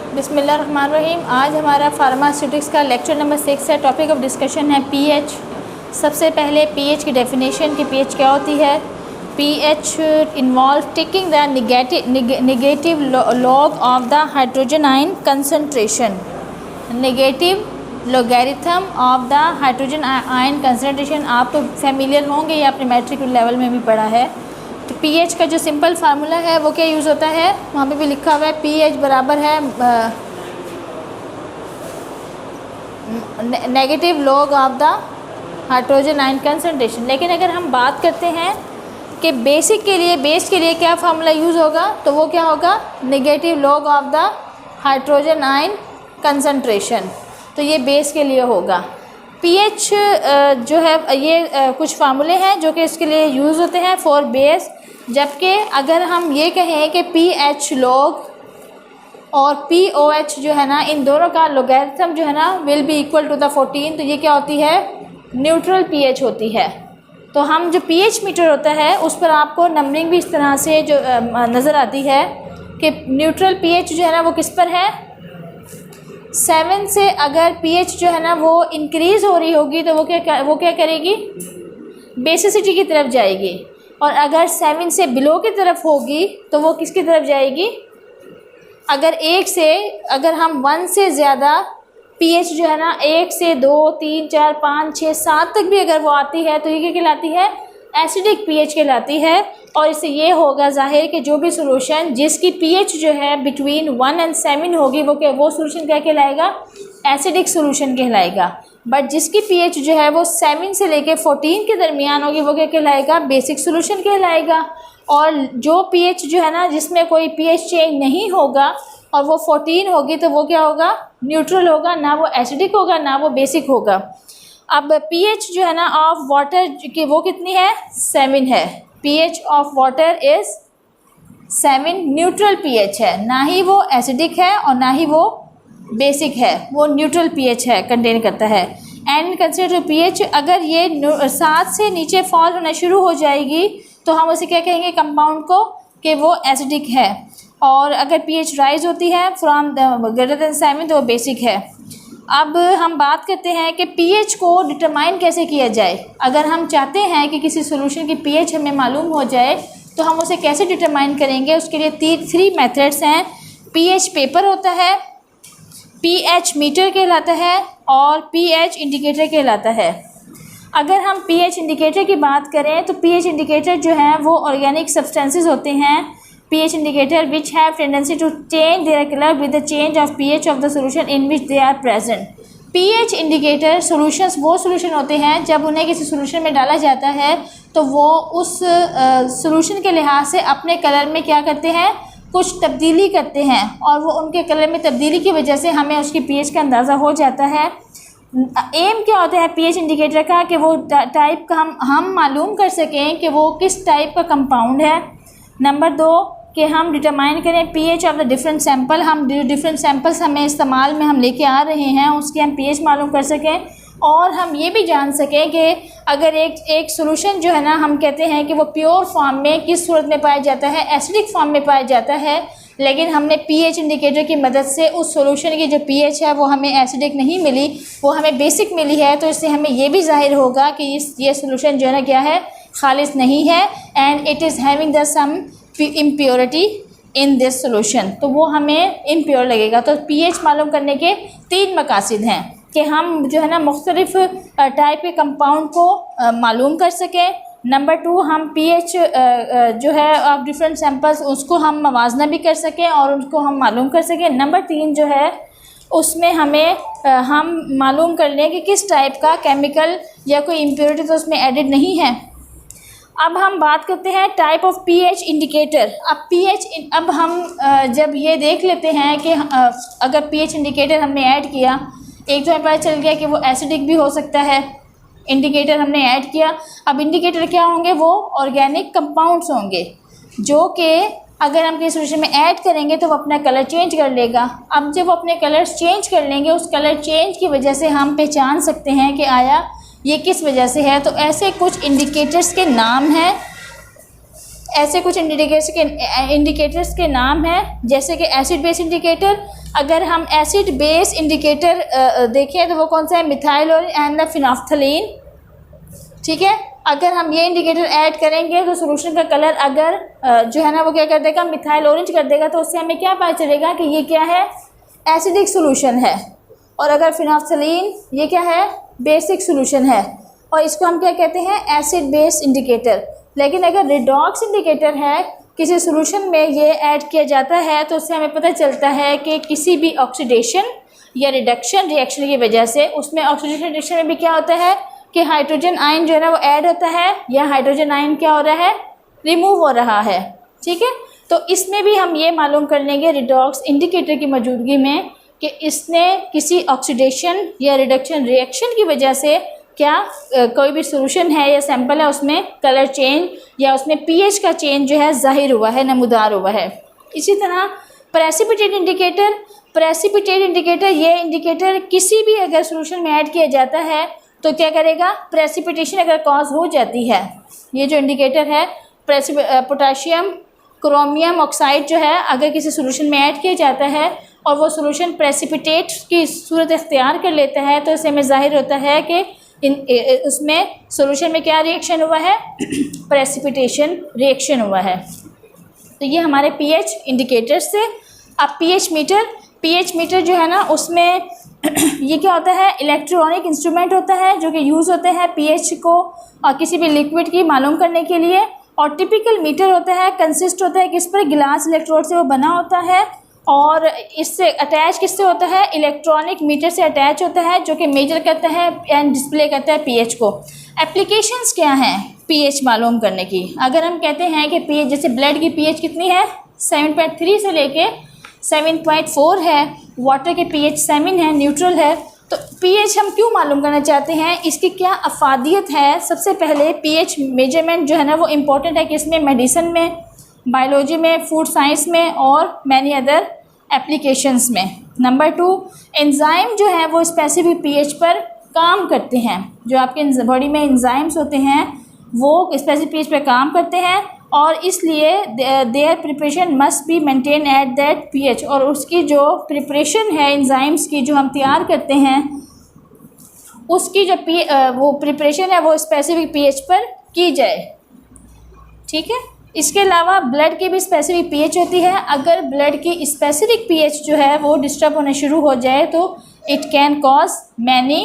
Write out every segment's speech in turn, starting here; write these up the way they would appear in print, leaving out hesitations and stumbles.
बिस्मिल्लाहिर्रहमानिर्रहीम। आज हमारा फार्मास्यूटिक्स का लेक्चर नंबर 6 है। टॉपिक ऑफ डिस्कशन है पीएच। सबसे पहले पीएच की डेफिनेशन कि पीएच क्या होती है। PH involve taking the negative log of the hydrogen ion concentration, negative logarithm of the hydrogen ion concentration. आप तो फैमिलियर होंगे, या आपने मैट्रिक लेवल में भी पढ़ा है। तो पीएच का जो सिंपल फार्मूला है वो क्या यूज़ होता है, वहाँ पे भी लिखा हुआ है पीएच बराबर है negative log of the hydrogen ion concentration. लेकिन अगर हम बात करते हैं कि बेस के लिए क्या फार्मूला यूज़ होगा, तो वो क्या होगा, negative log of the hydrogen ion concentration. तो ये बेस के लिए होगा। पीएच जो है ये कुछ फार्मूले हैं जो कि इसके लिए यूज़ होते हैं फॉर बेस। जबकि अगर हम ये कहें कि पीएच लॉग और पीओएच जो है ना, इन दोनों का लॉगरिथम जो है ना will be equal to the 14, तो ये क्या होती है, न्यूट्रल पीएच होती है। तो हम जो पीएच मीटर होता है उस पर आपको नंबरिंग भी इस तरह से जो नज़र आती है कि न्यूट्रल पीएच जो है ना वो किस पर है, 7 से अगर पीएच जो है ना वो इंक्रीज़ हो रही होगी तो वो क्या करेगी, बेसिसिटी की तरफ जाएगी। और अगर 7 से बिलो की तरफ होगी तो वो किसकी तरफ जाएगी, अगर हम 1 से ज़्यादा पीएच जो है ना 1 से 2 3 4 5 6 7 तक भी अगर वो आती है तो ये क्या कहलाती है, एसिडिक पीएच कहलाती है। और इससे ये होगा ज़ाहिर कि जो भी सोल्यूशन जिसकी पीएच जो है बिटवीन 1 और 7 होगी वो सोल्यूशन क्या कहलाएगा, एसिडिक सोल्यूशन कहलाएगा। बट जिसकी पीएच जो है वो 7 से लेके 14 के दरमियान होगी वो क्या कहलाएगा, बेसिक सोल्यूशन कहलाएगा। और जो पीएच जो है ना जिसमें कोई पीएच चेंज नहीं होगा और वो 14 होगी तो वो क्या होगा, न्यूट्रल होगा, ना वो एसिडिक होगा ना वो बेसिक होगा। अब पीएच जो है ना ऑफ वाटर की वो कितनी है, 7 है। PH of water is 7, neutral pH है, ना ही वो एसिडिक है और ना ही वो बेसिक है, वो न्यूट्रल पीएच है, कंटेन करता है। एंड कंसिडर पीएच अगर ये 7 से नीचे फॉल होना शुरू हो जाएगी तो हम उसे क्या कहेंगे, कंपाउंड को, कि वो एसिडिक है। और अगर पीएच राइज होती है फ्रॉम ग्रेटर देन 7 तो वो बेसिक है। अब हम बात करते हैं कि पीएच को डिटरमाइन कैसे किया जाए। अगर हम चाहते हैं कि किसी सॉल्यूशन की पीएच हमें मालूम हो जाए तो हम उसे कैसे डिटरमाइन करेंगे, उसके लिए 3 मेथड्स हैं। पीएच पेपर होता है, पीएच मीटर कहलाता है और पीएच इंडिकेटर कहलाता है। अगर हम पीएच इंडिकेटर की बात करें तो पीएच इंडिकेटर जो है वो ऑर्गेनिक सब्सटेंसेस होते हैं। pH indicator which have tendency to change their color with the change of pH of the solution in which they are present। pH indicator solutions वो solution होते हैं जब उन्हें किसी solution में डाला जाता है तो वो उस solution के लिहाज से अपने कलर में क्या करते हैं, कुछ तब्दीली करते हैं, और वो उनके कलर में तब्दीली की वजह से हमें उसकी pH का अंदाज़ा हो जाता है। एम क्या होता है pH इंडिकेटर का, कि वो टाइप का हम मालूम कर सकें कि वो किस टाइप का कंपाउंड है। नंबर 2 कि हम डिटरमाइन करें pH of the different sample, हम डिफरेंट सैंपल्स हमें इस्तेमाल में हम लेके आ रहे हैं उसकी हम पीएच मालूम कर सकें। और हम ये भी जान सकें कि अगर एक सोल्यूशन जो है ना हम कहते हैं कि वो प्योर फॉर्म में किस सूरत में पाया जाता है, एसिडिक फॉर्म में पाया जाता है, लेकिन हमने पीएच इंडिकेटर की मदद से उस सॉल्यूशन की जो पीएच है वो हमें एसिडिक नहीं मिली, वो हमें बेसिक मिली है, तो इससे हमें ये भी जाहिर होगा कि ये सॉल्यूशन जो है ना क्या है, खालिस नहीं है, and it is having the some impurity in this solution, तो वो हमें इम्प्योर लगेगा। तो पीएच मालूम करने के 3 मकासद हैं कि हम जो है ना मुख्तलिफ टाइप के कंपाउंड को मालूम कर सकें। नंबर 2 हम पीएच जो है ऑफ डिफरेंट सैंपल्स उसको हम मवाजना भी कर सकें और उनको हम मालूम कर सकें। नंबर 3 जो है उसमें हमें हम मालूम कर लें कि किस टाइप का केमिकल या कोई इम्प्योरिटी तो उसमें एडिड नहीं है। अब हम बात करते हैं टाइप ऑफ पीएच इंडिकेटर। अब हम जब ये देख लेते हैं कि अगर पीएच इंडिकेटर हमने ऐड किया, एक तो हमें पता चल गया कि वो एसिडिक भी हो सकता है, इंडिकेटर हमने ऐड किया। अब इंडिकेटर क्या होंगे, वो ऑर्गेनिक कंपाउंड्स होंगे जो कि अगर हम किसी सॉल्यूशन में ऐड करेंगे तो वो अपना कलर चेंज कर लेगा। अब जब वो अपने कलर्स चेंज कर लेंगे, उस कलर चेंज की वजह से हम पहचान सकते हैं कि आया ये किस वजह से है। तो ऐसे कुछ इंडिकेटर्स के नाम हैं ऐसे कुछ इंडिकेटर्स के नाम हैं, जैसे कि एसिड बेस इंडिकेटर। अगर हम एसिड बेस इंडिकेटर देखें तो वो कौन सा है, मिथाइल और एंड द फिनाफ्थलीन, ठीक है। अगर हम ये इंडिकेटर ऐड करेंगे तो सोल्यूशन का कलर अगर जो है ना वो क्या कर देगा, मिथाइल ऑरेंज कर देगा, तो उससे हमें क्या पता चलेगा कि ये क्या है, एसिडिक सोल्यूशन है। और अगर फिनाफ्थलीन ये क्या है, बेसिक सोल्यूशन है, और इसको हम क्या कहते हैं, एसिड बेस इंडिकेटर। लेकिन अगर रिडॉक्स इंडिकेटर है, किसी सोल्यूशन में ये ऐड किया जाता है, तो उससे हमें पता चलता है कि किसी भी ऑक्सीडेशन या रिडक्शन रिएक्शन की वजह से, उसमें ऑक्सीडेशन रिडक्शन में भी क्या होता है कि हाइड्रोजन आयन जो है ना वो ऐड होता है, या हाइड्रोजन आयन क्या हो रहा है, रिमूव हो रहा है, ठीक है। तो इसमें भी हम ये मालूम कर लेंगे रिडॉक्स इंडिकेटर की मौजूदगी में कि इसने किसी ऑक्सीडेशन या रिडक्शन रिएक्शन की वजह से क्या कोई भी सोल्यूशन है या सैंपल है उसमें कलर चेंज या उसमें पीएच का चेंज जो है ज़ाहिर हुआ है, नमूदार हुआ है। इसी तरह प्रेसिपिटेट इंडिकेटर, प्रेसिपिटेट इंडिकेटर ये इंडिकेटर किसी भी अगर सोल्यूशन में ऐड किया जाता है तो क्या करेगा, प्रेसिपिटेशन अगर कॉज हो जाती है, ये जो इंडिकेटर है पोटाशियम क्रोमियम ऑक्साइड जो है अगर किसी सोल्यूशन में ऐड किया जाता है और वो सोल्यूशन प्रेसिपिटेट की सूरत इख्तियार कर लेता है, तो इससे हमें ज़ाहिर होता है कि उसमें सोल्यूशन में क्या रिएक्शन हुआ है, प्रेसिपिटेशन रिएक्शन हुआ है। तो ये हमारे पीएच इंडिकेटर्स से। अब पीएच मीटर जो है ना उसमें ये क्या होता है, इलेक्ट्रॉनिक इंस्ट्रूमेंट होता है जो कि यूज़ होते हैं पीएच को और किसी भी लिक्विड की मालूम करने के लिए। और टिपिकल मीटर होता है, कंसिस्ट होता है किस पर, गिलास इलेक्ट्रोड से वो बना होता है और इससे अटैच किससे होता है, इलेक्ट्रॉनिक मीटर से अटैच होता है, जो कि मेजर करता है एंड डिस्प्ले करता है पीएच को। एप्लीकेशंस क्या हैं पीएच मालूम करने की? अगर हम कहते हैं कि पीएच, जैसे ब्लड की पीएच कितनी है, 7.3 से लेके 7.4 है, वाटर के पीएच 7 है, न्यूट्रल है। तो पीएच हम क्यों मालूम करना चाहते हैं, इसकी क्या अफादियत है? सबसे पहले पीएच मेजरमेंट जो है ना वो इम्पॉर्टेंट है, किसमें, मेडिसिन में, बायोलॉजी में, फूड साइंस में और मैनी अदर एप्लीकेशंस में। नंबर 2, एंजाइम जो है वो स्पेसिफिक पीएच पर काम करते हैं। जो आपके बॉडी में एंजाइम्स होते हैं वो स्पेसिफिक पीएच पर काम करते हैं और इसलिए there preparation must be maintain at that pH. और उसकी जो प्रिपरेशन है एंजाइम्स की जो हम तैयार करते हैं उसकी जो वो प्रिपरेशन है वो स्पेसिफिक पीएच पर की जाए, ठीक है। इसके अलावा ब्लड की भी स्पेसिफिक पीएच होती है। अगर ब्लड की स्पेसिफिक पीएच जो है वो डिस्टर्ब होने शुरू हो जाए तो it can cause many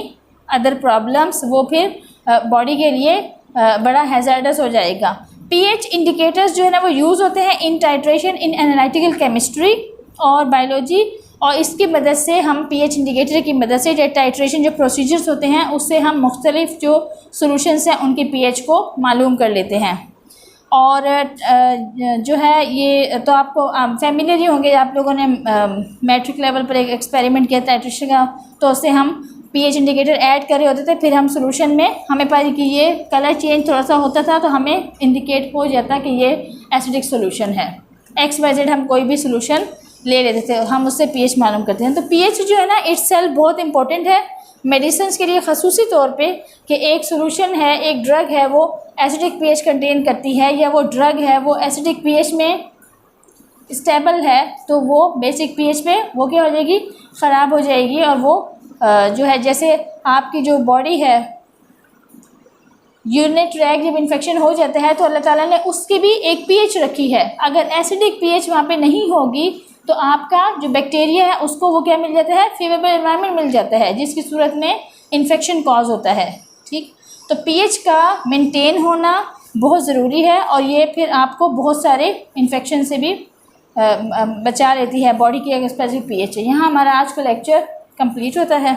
other problems, वो फिर बॉडी के लिए बड़ा हैज़ार्डस हो जाएगा। पीएच इंडिकेटर्स जो है ना वो यूज़ होते हैं इन टाइट्रेशन, इन एनालिटिकल केमिस्ट्री और बायोलॉजी, और इसकी मदद से हम पीएच इंडिकेटर की मदद से जो टाइट्रेशन जो प्रोसीजर्स होते हैं उससे हम मुख्तलिफ जो सॉल्यूशंस हैं उनकी पीएच को मालूम कर लेते हैं। और जो है ये तो आपको फैमिलियर ही होंगे, आप लोगों ने मैट्रिक लेवल पर एक एक्सपेरिमेंट किया टाइट्रेशन का, तो उससे हम पीएच इंडिकेटर ऐड कर रहे होते थे, फिर हम सोल्यूशन में हमें पता कि ये कलर चेंज थोड़ा सा होता था तो हमें इंडिकेट हो जाता कि ये एसिडिक सोल्यूशन है। XYZ हम कोई भी सोल्यूशन ले लेते थे, हम उससे पीएच मालूम करते हैं। तो पीएच जो है ना इटसेल्फ बहुत इंपॉर्टेंट है मेडिसिन के लिए, खसूसी तौर पे कि एक सोल्यूशन है, एक ड्रग है वो एसिडिक पीएच कंटेन करती है या वो ड्रग है वो एसिडिक पीएच में स्टेबल है, तो वो बेसिक पीएच पे वो क्या हो जाएगी, ख़राब हो जाएगी। और वो जो है जैसे आपकी जो बॉडी है यूरिनरी ट्रैक्ट जब इन्फेक्शन हो जाता है तो अल्लाह ताला ने उसकी भी एक पीएच रखी है। अगर एसिडिक पीएच वहाँ पे नहीं होगी तो आपका जो बैक्टीरिया है उसको वो क्या मिल जाता है, फेवरेबल एनवायरनमेंट मिल जाता है जिसकी सूरत में इन्फेक्शन कॉज होता है, ठीक। तो पीएच का मेंटेन होना बहुत ज़रूरी है और ये फिर आपको बहुत सारे इन्फेक्शन से भी बचा लेती है बॉडी की अगर स्पेसिफिक पीएच है। यहाँ हमारा आज का लेक्चर कंप्लीट होता है।